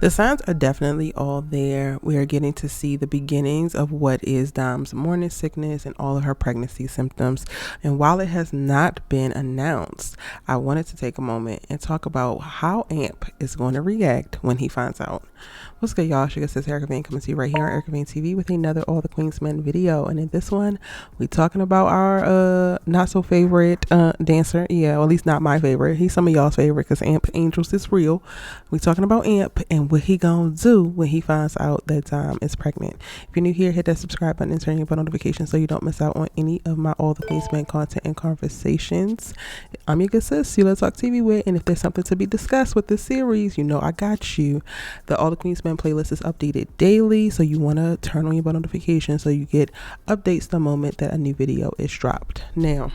The signs are definitely all there. We are getting to see the beginnings of what is Dom's morning sickness and all of her pregnancy symptoms. And while it has not been announced, I wanted to take a moment and talk about how Amp is going to react when he finds out. What's good, y'all? Sugar Sis Erica Vane coming to you right here on Erica Vane TV with another All the Queensmen video. And in this one, we talking about our not so favorite dancer. Yeah, or at least not my favorite. He's some of y'all's favorite because Amp Angels is real. We talking about Amp and what he gonna do when he finds out that Dom is pregnant. If you're new here, hit that subscribe button and turn your bell notifications so you don't miss out on any of my All the Queensmen content and conversations. I'm your good sis, Lola Talk TV with, and if there's something to be discussed with this series, you know I got you. The All the Queensmen playlist is updated daily, so you want to turn on your bell notifications so you get updates the moment that a new video is dropped. Now,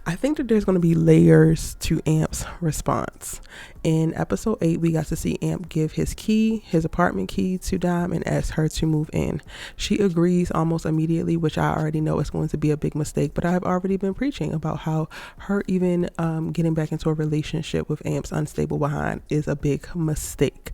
I think that there's going to be layers to Amp's response. In episode 8, we got to see Amp give his apartment key to Dom and ask her to move in. She agrees almost immediately, which I already know is going to be a big mistake, but I've already been preaching about how her even getting back into a relationship with Amp's unstable behind is a big mistake.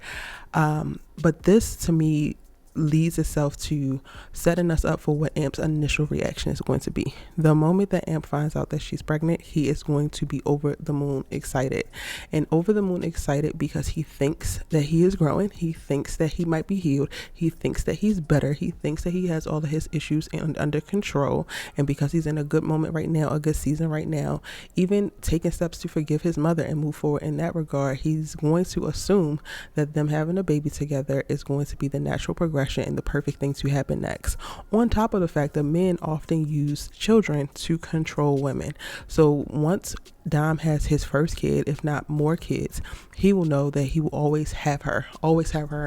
But this to me leads itself to setting us up for what Amp's initial reaction is going to be. The moment that Amp finds out that she's pregnant, he is going to be over the moon excited. And over the moon excited because he thinks that he is growing. He thinks that he might be healed. He thinks that he's better. He thinks that he has all of his issues under control. And because he's in a good moment right now, a good season right now, even taking steps to forgive his mother and move forward in that regard, he's going to assume that them having a baby together is going to be the natural progression and the perfect thing to happen next. On top of the fact that men often use children to control women. So once Dom has his first kid, if not more kids, he will know that he will always have her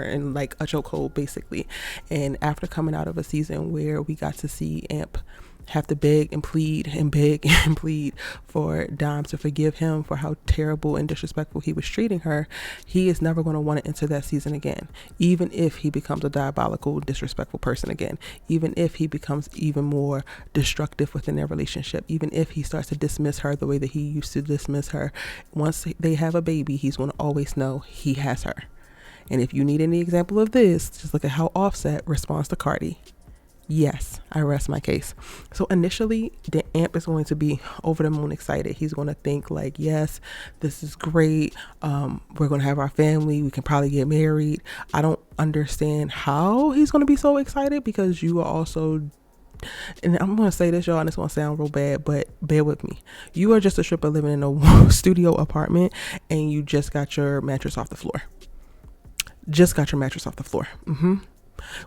in like a chokehold basically. And after coming out of a season where we got to see Amp have to beg and plead for Dom to forgive him for how terrible and disrespectful he was treating her, he is never going to want to enter that season again, even if he becomes a diabolical, disrespectful person again, even if he becomes even more destructive within their relationship, even if he starts to dismiss her the way that he used to dismiss her. Once they have a baby, he's going to always know he has her. And if you need any example of this, just look at how Offset responds to Cardi. Yes, I rest my case. So initially, the Amp is going to be over the moon excited. He's going to think like, yes, this is great. We're going to have our family. We can probably get married. I don't understand how he's going to be so excited because you are also, and I'm going to say this, y'all, and it's going to sound real bad, but bear with me. You are just a stripper living in a studio apartment and you just got your mattress off the floor.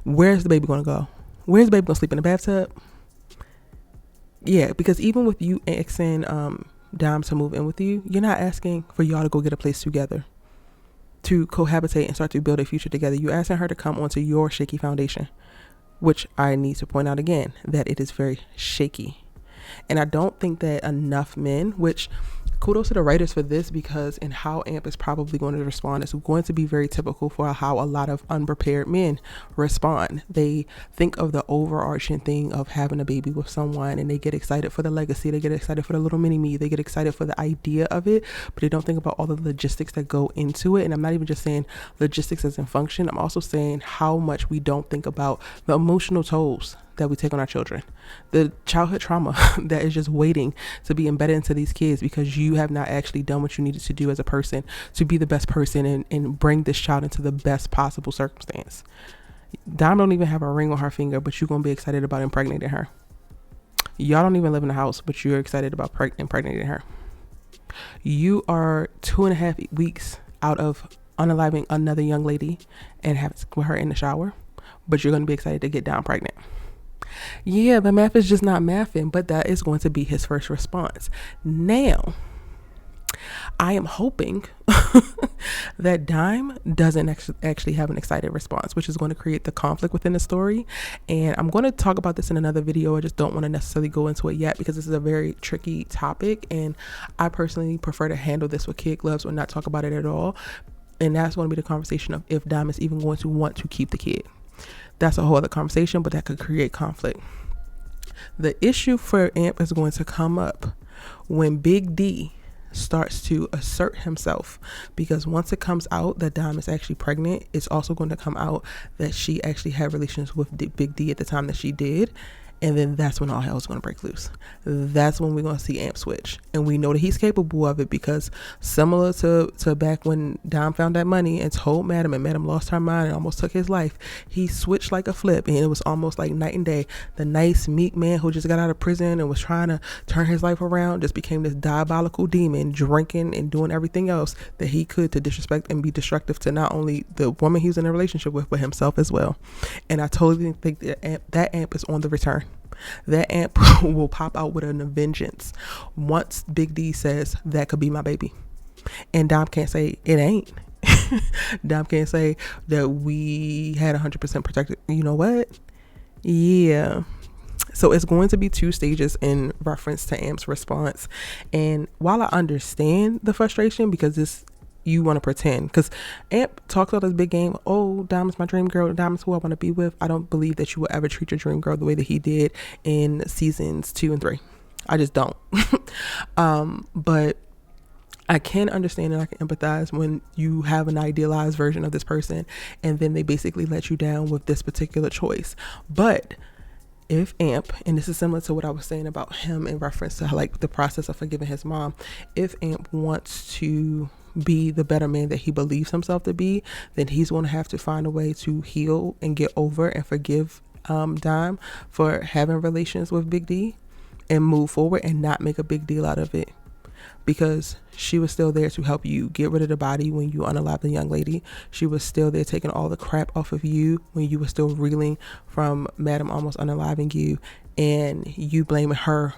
Where's the baby going to go? Where's the baby gonna sleep, in the bathtub? Yeah, because even with you asking Dom to move in with you, you're not asking for y'all to go get a place together to cohabitate and start to build a future together. You're asking her to come onto your shaky foundation, which I need to point out again that it is very shaky. And I don't think that enough men, which kudos to the writers for this, because in how Amp is probably going to respond is going to be very typical for how a lot of unprepared men respond. They think of the overarching thing of having a baby with someone and they get excited for the legacy. They get excited for the little mini me. They get excited for the idea of it, but they don't think about all the logistics that go into it. And I'm not even just saying logistics as in function. I'm also saying how much we don't think about the emotional tolls that we take on our children, the childhood trauma that is just waiting to be embedded into these kids because you have not actually done what you needed to do as a person to be the best person and bring this child into the best possible circumstance. Dom don't even have a ring on her finger, but you're going to be excited about impregnating her. Y'all don't even live in the house, but you're excited about impregnating her. You are 2.5 weeks out of unaliving another young lady and have her in the shower, but you're going to be excited to get Dom pregnant. Yeah, the math is just not mathing, but that is going to be his first response. Now, I am hoping that Dime doesn't actually have an excited response, which is going to create the conflict within the story. And I'm going to talk about this in another video. I just don't want to necessarily go into it yet because this is a very tricky topic. And I personally prefer to handle this with kid gloves or not talk about it at all. And that's going to be the conversation of if Dime is even going to want to keep the kid. That's a whole other conversation, but that could create conflict. The issue for Amp is going to come up when Big D starts to assert himself, because once it comes out that Dom is actually pregnant, it's also going to come out that she actually had relations with Big D at the time that she did. And then that's when all hell is going to break loose. That's when we're going to see Amp switch. And we know that he's capable of it, because similar to back when Dom found that money and told Madam, and Madam lost her mind and almost took his life, he switched like a flip. And it was almost like night and day. The nice, meek man who just got out of prison and was trying to turn his life around just became this diabolical demon, drinking and doing everything else that he could to disrespect and be destructive to not only the woman he was in a relationship with, but himself as well. And I totally think that Amp is on the return. That Amp will pop out with a vengeance once Big D says that could be my baby. And Dom can't say it ain't. Dom can't say that we had 100% protected. You know what? Yeah. So it's going to be 2 stages in reference to Amp's response. And while I understand the frustration, because you want to pretend, because Amp talks about this big game, oh, Dom is my dream girl, Dom is who I want to be with. I don't believe that you will ever treat your dream girl the way that he did in seasons 2 and 3. I just don't. But I can understand and I can empathize when you have an idealized version of this person and then they basically let you down with this particular choice. But if Amp, and this is similar to what I was saying about him in reference to like the process of forgiving his mom, if Amp wants to be the better man that he believes himself to be, then he's going to have to find a way to heal and get over and forgive Dime for having relations with Big D and move forward and not make a big deal out of it, because she was still there to help you get rid of the body when you unalived the young lady. She was still there taking all the crap off of you when you were still reeling from Madam almost unaliving you, and you blaming her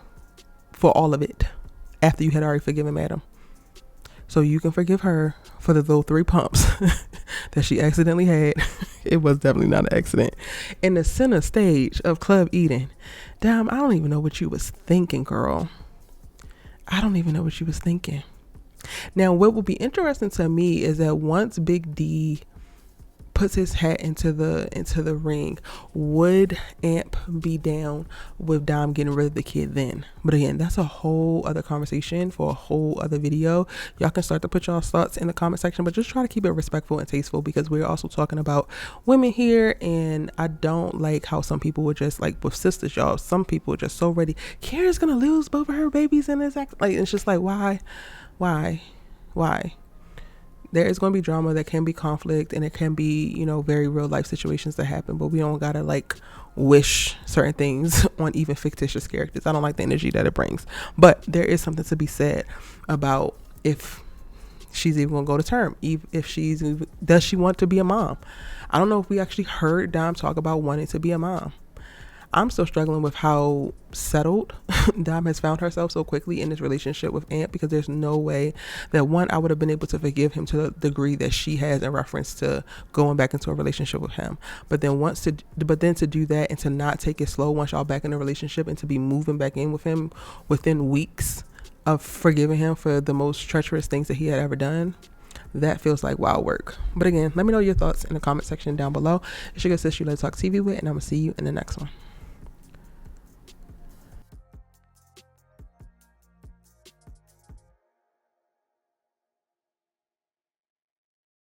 for all of it after you had already forgiven Madam. So you can forgive her for the little 3 pumps that she accidentally had. It was definitely not an accident. In the center stage of Club Eden, damn, I don't even know what you was thinking, girl. I don't even know what you was thinking. Now, what will be interesting to me is that once Big D puts his hat into the ring, would Amp be down with Dom getting rid of the kid then? But again, that's a whole other conversation for a whole other video. Y'all can start to put y'all's thoughts in the comment section, but just try to keep it respectful and tasteful, because we're also talking about women here, and I don't like how some people were just like with sisters, y'all. Some people are just so ready. Kara's gonna lose both of her babies in this act. Like, it's just like, why? There is going to be drama, there can be conflict, and it can be, very real life situations that happen, but we don't gotta like wish certain things on even fictitious characters. I don't like the energy that it brings, but there is something to be said about if she's even gonna go to term, if does she want to be a mom? I don't know if we actually heard Dom talk about wanting to be a mom. I'm still struggling with how settled Dom has found herself so quickly in this relationship with Amp, because there's no way that, one, I would have been able to forgive him to the degree that she has in reference to going back into a relationship with him. But then to do that and to not take it slow once y'all back in a relationship, and to be moving back in with him within weeks of forgiving him for the most treacherous things that he had ever done, that feels like wild work. But again, let me know your thoughts in the comment section down below. It's your good sis, Let's Talk TV with, and I'm gonna see you in the next one.